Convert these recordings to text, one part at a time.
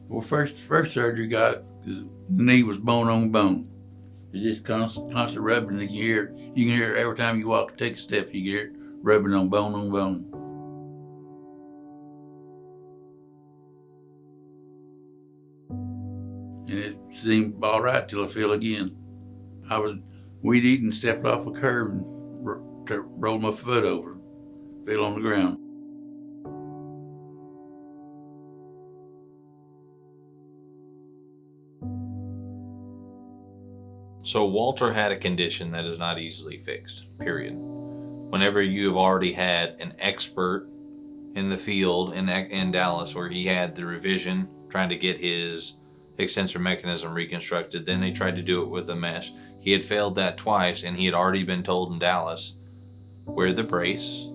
Well, first surgery got his knee was bone on bone. It's just constant rubbing. You can hear it every time you walk, take a step. You hear it rubbing on bone. And it seemed all right till I fell again. I was weed eating, stepped off a curb and rolled my foot over, fell on the ground. So Walter had a condition that is not easily fixed, period. Whenever you have already had an expert in the field in Dallas where he had the revision trying to get his extensor mechanism reconstructed, then they tried to do it with a mesh. He had failed that twice, and he had already been told in Dallas, wear the brace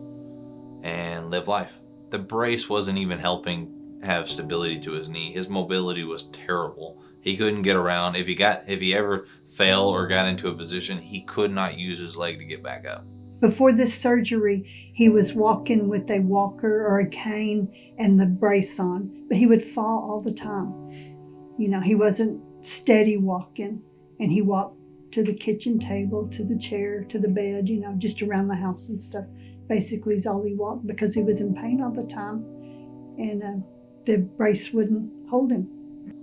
and live life. The brace wasn't even helping have stability to his knee. His mobility was terrible. He couldn't get around. If he ever fell or got into a position, he could not use his leg to get back up. Before this surgery, he was walking with a walker or a cane and the brace on, but he would fall all the time. You know, he wasn't steady walking, and he walked to the kitchen table, to the chair, to the bed, you know, just around the house and stuff. Basically is all he walked because he was in pain all the time, and the brace wouldn't hold him.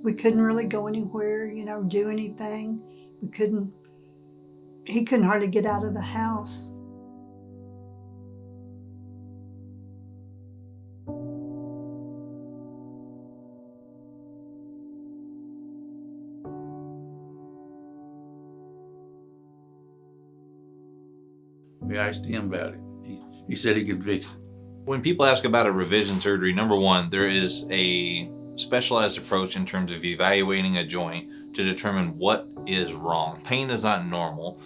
We couldn't really go anywhere, you know, do anything. He couldn't hardly get out of the house. We asked him about it. He said he could fix it. When people ask about a revision surgery, number one, there is a specialized approach in terms of evaluating a joint to determine what is wrong. Pain is not normal.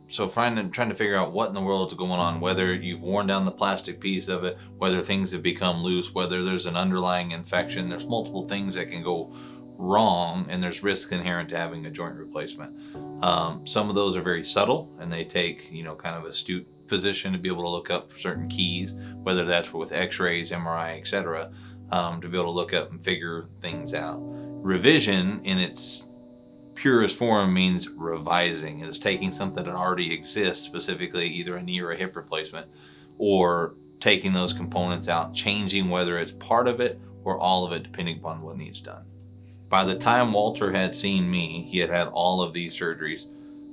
So trying to figure out what in the world is going on, whether you've worn down the plastic piece of it, whether things have become loose, whether there's an underlying infection. There's multiple things that can go wrong, and there's risks inherent to having a joint replacement. Some of those are very subtle, and they take, kind of astute physician to be able to look up for certain keys, whether that's with x-rays, MRI, etc., to be able to look up and figure things out. Revision in its purest form means revising. It is taking something that already exists, specifically either a knee or a hip replacement, or taking those components out, changing whether it's part of it or all of it, depending upon what needs done. By the time Walter had seen me, he had had all of these surgeries.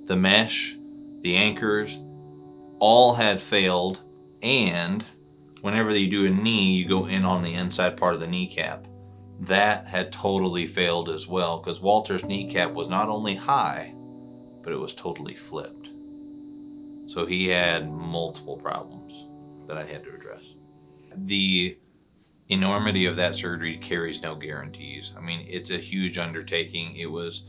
The mesh, the anchors, all had failed, and whenever you do a knee, you go in on the inside part of the kneecap. That had totally failed as well, because Walter's kneecap was not only high, but it was totally flipped. So he had multiple problems that I had to address. The enormity of that surgery carries no guarantees. I mean, it's a huge undertaking. It was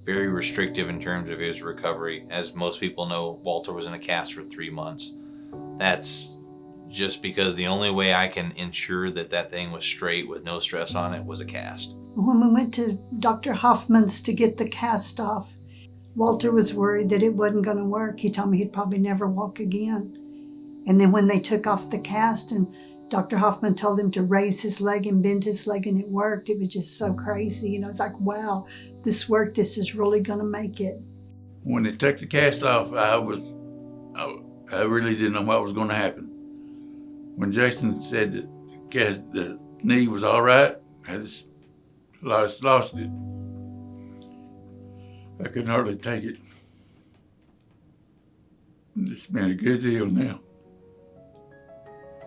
very restrictive in terms of his recovery. As most people know, Walter was in a cast for 3 months. That's just because the only way I can ensure that thing was straight with no stress on it was a cast. When we went to Dr. Hoffman's to get the cast off, Walter was worried that it wasn't going to work. He told me he'd probably never walk again. And then when they took off the cast and Dr. Hoffman told him to raise his leg and bend his leg, and it worked, it was just so crazy. It's like, wow, this worked. This is really going to make it. When they took the cast off, I really didn't know what was going to happen. When Jason said that the knee was all right, I just lost it. I couldn't hardly take it. It's been a good deal now.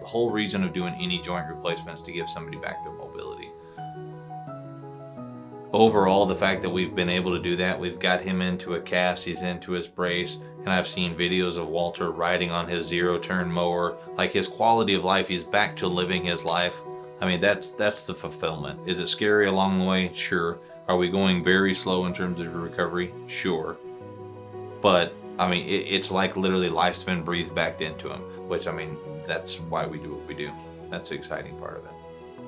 The whole reason of doing any joint replacement is to give somebody back their mobility. Overall, the fact that we've been able to do that, we've got him into a cast, he's into his brace, and I've seen videos of Walter riding on his zero-turn mower. Like, his quality of life, he's back to living his life. I mean, that's the fulfillment. Is it scary along the way? Sure. Are we going very slow in terms of recovery? Sure. But, I mean, it's like literally life's been breathed back into him, which, I mean, that's why we do what we do. That's the exciting part of it.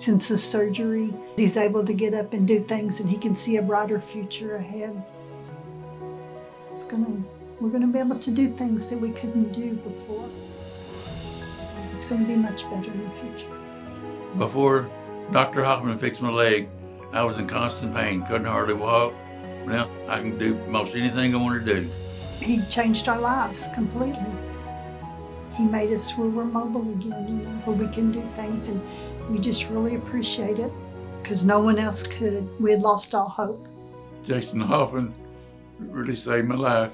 Since the surgery, he's able to get up and do things, and he can see a brighter future ahead. We're going to be able to do things that we couldn't do before. So it's going to be much better in the future. Before Dr. Hoffman fixed my leg, I was in constant pain, couldn't hardly walk. Now I can do most anything I want to do. He changed our lives completely. He made us where we're mobile again, you know, where we can do things, and we just really appreciate it because no one else could. We had lost all hope. Jason Hoffman really saved my life.